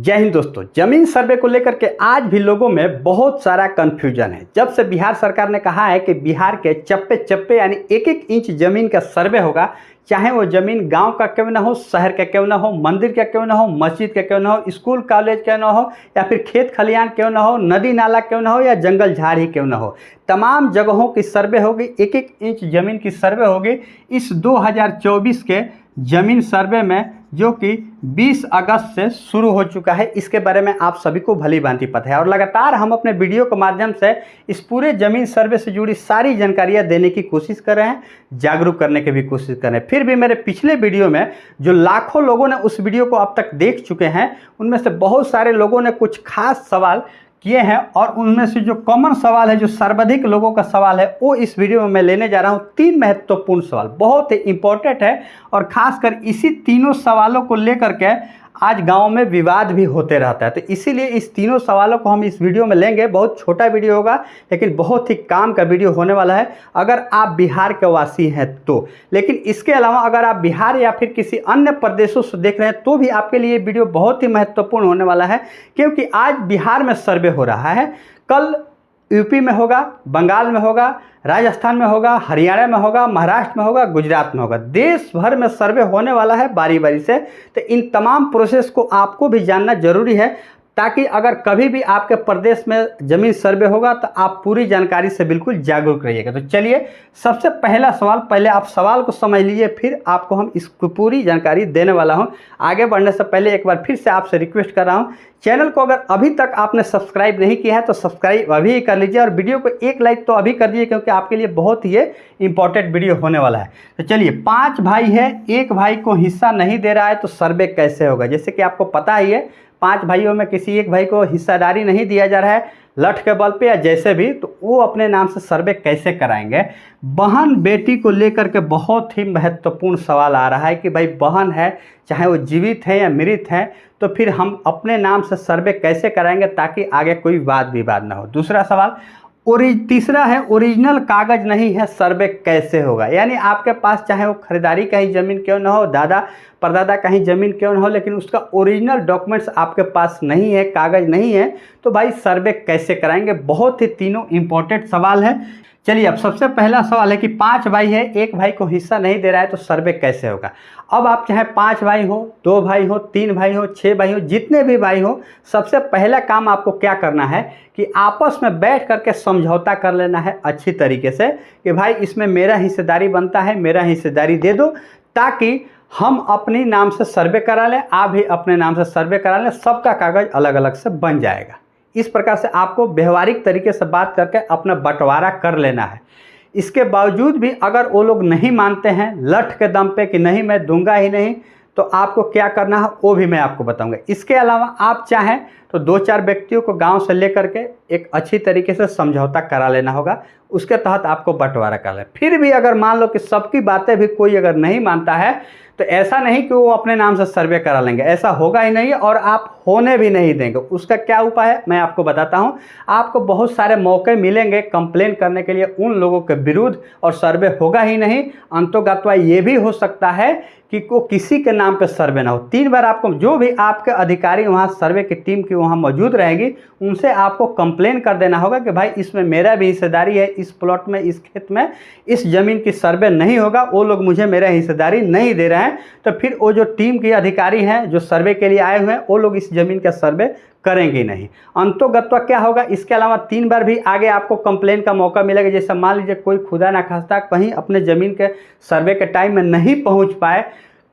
जय हिंद दोस्तों। जमीन सर्वे को लेकर के आज भी लोगों में बहुत सारा कंफ्यूजन है। जब से बिहार सरकार ने कहा है कि बिहार के चप्पे चप्पे यानी एक एक इंच जमीन का सर्वे होगा, चाहे वो जमीन गांव का क्यों ना हो, शहर का क्यों ना हो, मंदिर का क्यों ना हो, मस्जिद का क्यों ना हो, स्कूल कॉलेज क्यों ना हो, या फिर खेत खलियान क्यों ना हो, नदी नाला क्यों ना हो, या जंगल झाड़ ही क्यों ना हो, तमाम जगहों की सर्वे होगी, एक एक इंच जमीन की सर्वे होगी। इस 2024 के जमीन सर्वे में जो कि 20 अगस्त से शुरू हो चुका है, इसके बारे में आप सभी को भली भांति पता है और लगातार हम अपने वीडियो के माध्यम से इस पूरे जमीन सर्वे से जुड़ी सारी जानकारियां देने की कोशिश कर रहे हैं, जागरूक करने की भी कोशिश कर रहे हैं। फिर भी मेरे पिछले वीडियो में जो लाखों लोगों ने उस वीडियो को अब तक देख चुके हैं, उनमें से बहुत सारे लोगों ने कुछ खास सवाल किए हैं और उनमें से जो कॉमन सवाल है, जो सर्वाधिक लोगों का सवाल है, वो इस वीडियो में मैं लेने जा रहा हूं। 3 महत्वपूर्ण सवाल बहुत ही इंपॉर्टेंट है और खासकर इसी तीनों सवालों को लेकर के आज गांव में विवाद भी होते रहता है। तो इसीलिए इस तीनों सवालों को हम इस वीडियो में लेंगे। बहुत छोटा वीडियो होगा लेकिन बहुत ही काम का वीडियो होने वाला है अगर आप बिहार के वासी हैं तो। लेकिन इसके अलावा अगर आप बिहार या फिर किसी अन्य प्रदेशों से देख रहे हैं तो भी आपके लिए वीडियो बहुत ही महत्वपूर्ण होने वाला है, क्योंकि आज बिहार में सर्वे हो रहा है, कल यूपी में होगा, बंगाल में होगा, राजस्थान में होगा, हरियाणा में होगा, महाराष्ट्र में होगा, गुजरात में होगा। देश भर में सर्वे होने वाला है बारी बारी से। तो इन तमाम प्रोसेस को आपको भी जानना जरूरी है, ताकि अगर कभी भी आपके प्रदेश में जमीन सर्वे होगा तो आप पूरी जानकारी से बिल्कुल जागरूक रहिएगा। तो चलिए, सबसे पहला सवाल, पहले आप सवाल को समझ लीजिए, फिर आपको हम इसको पूरी जानकारी देने वाला हूं। आगे बढ़ने से पहले एक बार फिर से आपसे रिक्वेस्ट कर रहा हूं, चैनल को अगर अभी तक आपने सब्सक्राइब नहीं किया है तो सब्सक्राइब अभी ही कर लीजिए और वीडियो को एक लाइक तो अभी कर दीजिए, क्योंकि आपके लिए बहुत ही इंपॉर्टेंट वीडियो होने वाला है। तो चलिए, 5 भाई है, एक भाई को हिस्सा नहीं दे रहा है तो सर्वे कैसे होगा। जैसे कि आपको पता ही है, 5 भाइयों में किसी एक भाई को हिस्सेदारी नहीं दिया जा रहा है, लठ के बल पे या जैसे भी, तो वो अपने नाम से सर्वे कैसे कराएंगे। बहन बेटी को लेकर के बहुत ही महत्वपूर्ण सवाल आ रहा है कि भाई बहन है, चाहे वो जीवित है या मृत है, तो फिर हम अपने नाम से सर्वे कैसे कराएंगे ताकि आगे कोई वाद विवाद ना हो। दूसरा सवाल, तीसरा है, ओरिजिनल कागज नहीं है, सर्वे कैसे होगा। यानी आपके पास चाहे वो खरीदारी का ही ज़मीन क्यों ना हो, दादा परदादा का ही ज़मीन क्यों ना हो, लेकिन उसका ओरिजिनल डॉक्यूमेंट्स आपके पास नहीं है, कागज़ नहीं है, तो भाई सर्वे कैसे कराएंगे। बहुत ही तीनों इंपॉर्टेंट सवाल है। चलिए, अब सबसे पहला सवाल है कि 5 भाई है, एक भाई को हिस्सा नहीं दे रहा है तो सर्वे कैसे होगा। अब आप चाहे 5 भाई हो, 2 भाई हो, 3 भाई हो, 6 भाई हो, जितने भी भाई हो, सबसे पहला काम आपको क्या करना है कि आपस में बैठ करके समझौता कर लेना है अच्छी तरीके से कि भाई इसमें मेरा हिस्सेदारी बनता है, मेरा हिस्सेदारी दे दो, ताकि हम अपने नाम से सर्वे करा लें, आप भी अपने नाम से सर्वे करा लें, सबका कागज़ अलग अलग से बन जाएगा। इस प्रकार से आपको व्यवहारिक तरीके से बात करके अपना बंटवारा कर लेना है। इसके बावजूद भी अगर वो लोग नहीं मानते हैं लठ के दम पे कि नहीं मैं दूंगा ही नहीं, तो आपको क्या करना है वो भी मैं आपको बताऊंगा। इसके अलावा आप चाहें तो 2-4 व्यक्तियों को गांव से लेकर के एक अच्छी तरीके से समझौता करा लेना होगा, उसके तहत आपको बंटवारा कर लें। फिर भी अगर मान लो कि सबकी बातें भी कोई अगर नहीं मानता है, तो ऐसा नहीं कि वो अपने नाम से सर्वे करा लेंगे, ऐसा होगा ही नहीं और आप होने भी नहीं देंगे। उसका क्या उपाय है मैं आपको बताता हूं। आपको बहुत सारे मौके मिलेंगे कंप्लेन करने के लिए उन लोगों के विरुद्ध, और सर्वे होगा ही नहीं, अंतोगत्वा ये भी हो सकता है कि को किसी के नाम पे सर्वे ना हो। 3 बार आपको जो भी आपके अधिकारी वहाँ सर्वे की टीम की वहाँ मौजूद रहेगी, उनसे आपको कंप्लेन कर देना होगा कि भाई इसमें मेरा भी हिस्सेदारी है, इस प्लॉट में, इस खेत में, इस ज़मीन की सर्वे नहीं होगा, वो लोग मुझे मेरा हिस्सेदारी नहीं दे रहे हैं। तो फिर वो जो टीम के अधिकारी हैं जो सर्वे के लिए आए हुए हैं, वो लोग इस ज़मीन का सर्वे करेंगे नहीं। अंतोगत्वा क्या होगा, इसके अलावा 3 बार भी आगे आपको कंप्लेन का मौका मिलेगा। जैसे मान लीजिए कोई खुदा ना खास्ता कहीं अपने ज़मीन के सर्वे के टाइम में नहीं पहुंच पाए,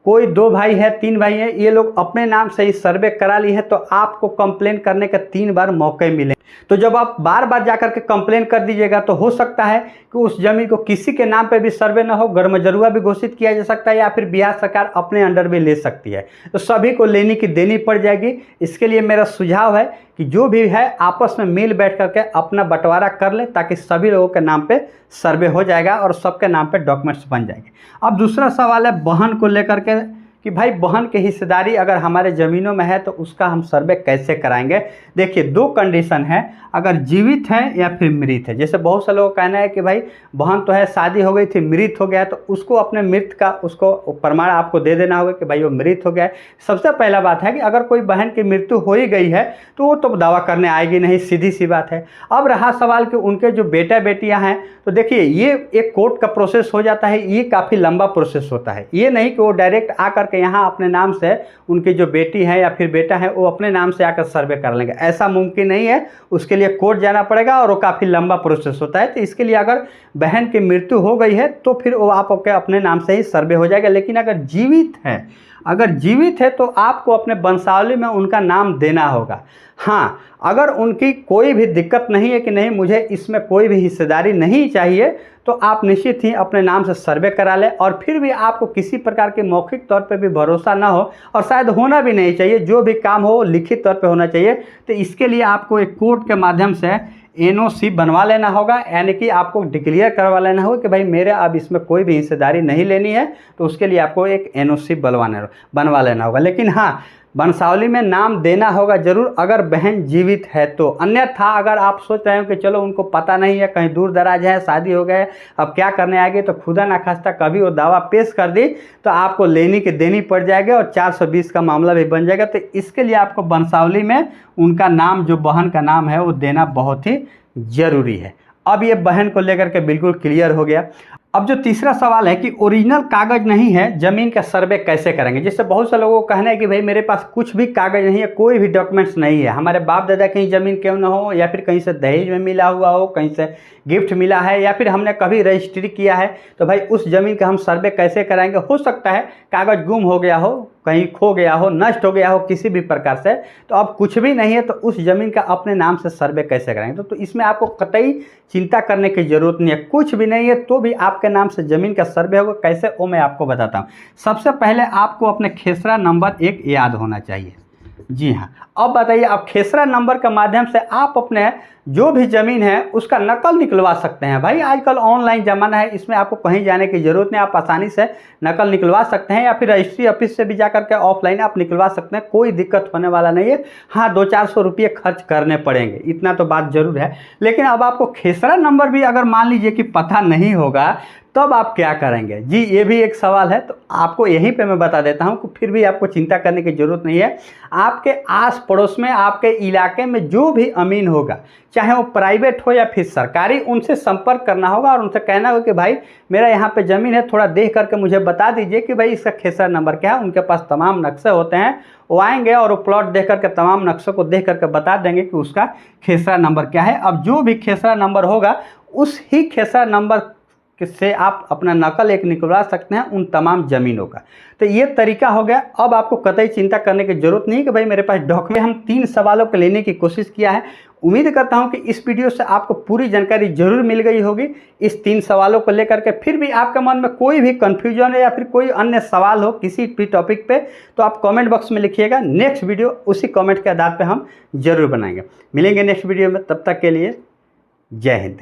कोई 2 भाई है, 3 भाई है, ये लोग अपने नाम से ही सर्वे करा ली है, तो आपको कंप्लेन करने के 3 बार मौके मिले। तो जब आप बार बार जाकर के कंप्लेन कर दीजिएगा तो हो सकता है कि उस जमीन को किसी के नाम पे भी सर्वे ना हो, गर्मजरुआ भी घोषित किया जा सकता है, या फिर बिहार सरकार अपने अंडर भी ले सकती है, तो सभी को लेने की देनी पड़ जाएगी। इसके लिए मेरा सुझाव है कि जो भी है आपस में मिल बैठ करके अपना बंटवारा कर ले, ताकि सभी लोगों के नाम पे सर्वे हो जाएगा और सबके नाम पे डॉक्यूमेंट्स बन जाएंगे। अब दूसरा सवाल है बहन को लेकर के कि भाई बहन की हिस्सेदारी अगर हमारे ज़मीनों में है तो उसका हम सर्वे कैसे कराएंगे। देखिए, दो कंडीशन है, अगर जीवित है या फिर मृत है। जैसे बहुत से लोगों का कहना है कि भाई बहन तो है, शादी हो गई थी, मृत हो गया, तो उसको अपने मृत का उसको प्रमाण आपको दे देना होगा कि भाई वो मृत हो गया है। सबसे पहला बात है कि अगर कोई बहन की मृत्यु हो ही गई है तो वो तो दावा करने आएगी नहीं, सीधी सी बात है। अब रहा सवाल कि उनके जो बेटा बेटियां हैं, तो देखिए ये एक कोर्ट का प्रोसेस हो जाता है, ये काफ़ी लंबा प्रोसेस होता है। ये नहीं कि वो डायरेक्ट आकर के यहाँ अपने नाम से, उनकी जो बेटी है या फिर बेटा है वो अपने नाम से आकर सर्वे कर लेंगे, ऐसा मुमकिन नहीं है। उसके लिए कोर्ट जाना पड़ेगा और वो काफ़ी लंबा प्रोसेस होता है। तो इसके लिए अगर बहन की मृत्यु हो गई है तो फिर वो आपके अपने नाम से ही सर्वे हो जाएगा। लेकिन अगर जीवित है तो आपको अपने वंशावली में उनका नाम देना होगा। हाँ, अगर उनकी कोई भी दिक्कत नहीं है कि नहीं मुझे इसमें कोई भी हिस्सेदारी नहीं चाहिए, तो आप निश्चित ही अपने नाम से सर्वे करा लें। और फिर भी आपको किसी प्रकार के मौखिक तौर पे भी भरोसा ना हो, और शायद होना भी नहीं चाहिए, जो भी काम हो लिखित तौर पे होना चाहिए। तो इसके लिए आपको एक कोर्ट के माध्यम से एनओसी बनवा लेना होगा, यानी कि आपको डिक्लेयर करवा लेना होगा कि भाई मेरे अब इसमें कोई भी हिस्सेदारी नहीं लेनी है। तो उसके लिए आपको एक एनओसी बनवा लेना होगा। लेकिन हाँ, वंशावली में नाम देना होगा जरूर, अगर बहन जीवित है तो। अन्यथा अगर आप सोच रहे हो कि चलो उनको पता नहीं है, कहीं दूर दराज है, शादी हो गए, अब क्या करने आएगी, तो खुदा ना खास्ता कभी वो दावा पेश कर दी तो आपको लेनी की देनी पड़ जाएगी और 420 का मामला भी बन जाएगा। तो इसके लिए आपको वंशावली में उनका नाम, जो बहन का नाम है, वो देना बहुत ही ज़रूरी है। अब ये बहन को लेकर के बिल्कुल क्लियर हो गया। अब जो तीसरा सवाल है कि ओरिजिनल कागज़ नहीं है, ज़मीन का सर्वे कैसे करेंगे। जिससे बहुत से लोगों को कहना है कि भाई मेरे पास कुछ भी कागज़ नहीं है, कोई भी डॉक्यूमेंट्स नहीं है, हमारे बाप दादा कहीं ज़मीन क्यों ना हो, या फिर कहीं से दहेज में मिला हुआ हो, कहीं से गिफ्ट मिला है, या फिर हमने कभी रजिस्ट्री किया है, तो भाई उस ज़मीन का हम सर्वे कैसे कराएंगे। हो सकता है कागज़ गुम हो गया हो, कहीं खो गया हो, नष्ट हो गया हो किसी भी प्रकार से, तो अब कुछ भी नहीं है, तो उस ज़मीन का अपने नाम से सर्वे कैसे कराएंगे। तो इसमें आपको कतई चिंता करने की ज़रूरत नहीं है। कुछ भी नहीं है तो भी आपके नाम से ज़मीन का सर्वे होगा। कैसे, वो मैं आपको बताता हूँ। सबसे पहले आपको अपने खेसरा नंबर 1 याद होना चाहिए। जी हाँ, अब बताइए, आप खेसरा नंबर के माध्यम से आप अपने जो भी ज़मीन है उसका नकल निकलवा सकते हैं। भाई आजकल ऑनलाइन ज़माना है, इसमें आपको कहीं जाने की ज़रूरत नहीं, आप आसानी से नकल निकलवा सकते हैं, या फिर रजिस्ट्री ऑफिस से भी जाकर के ऑफलाइन आप निकलवा सकते हैं, कोई दिक्कत होने वाला नहीं है। हाँ, 200-400 रुपये खर्च करने पड़ेंगे, इतना तो बात ज़रूर है। लेकिन अब आपको खेसरा नंबर भी अगर मान लीजिए कि पता नहीं होगा, तब आप क्या करेंगे जी, ये भी एक सवाल है। तो आपको यहीं पे मैं बता देता हूँ कि फिर भी आपको चिंता करने की ज़रूरत नहीं है। आपके आस पड़ोस में, आपके इलाके में जो भी अमीन होगा, चाहे वो प्राइवेट हो या फिर सरकारी, उनसे संपर्क करना होगा और उनसे कहना होगा कि भाई मेरा यहाँ पे ज़मीन है, थोड़ा देख करके मुझे बता दीजिए कि भाई इसका खेसरा नंबर क्या है। उनके पास तमाम नक्शे होते हैं, वो आएंगे और वो प्लॉट देख करके तमाम नक्शों को देख करके बता देंगे कि उसका खेसरा नंबर क्या है। अब जो भी खेसरा नंबर होगा, उस ही खेसरा नंबर से आप अपना नकल एक निकलवा सकते हैं उन तमाम ज़मीनों का। तो ये तरीका हो गया। अब आपको कतई चिंता करने की ज़रूरत नहीं कि भाई मेरे पास डॉक्यूमेंट। हम 3 सवालों को लेने की कोशिश किया है। उम्मीद करता हूं कि इस वीडियो से आपको पूरी जानकारी जरूर मिल गई होगी इस 3 सवालों को लेकर के। फिर भी आपके मन में कोई भी कन्फ्यूजन है या फिर कोई अन्य सवाल हो किसी भी टॉपिक पे, तो आप कमेंट बॉक्स में लिखिएगा। नेक्स्ट वीडियो उसी कमेंट के आधार पर हम जरूर बनाएंगे। मिलेंगे नेक्स्ट वीडियो में, तब तक के लिए जय हिंद।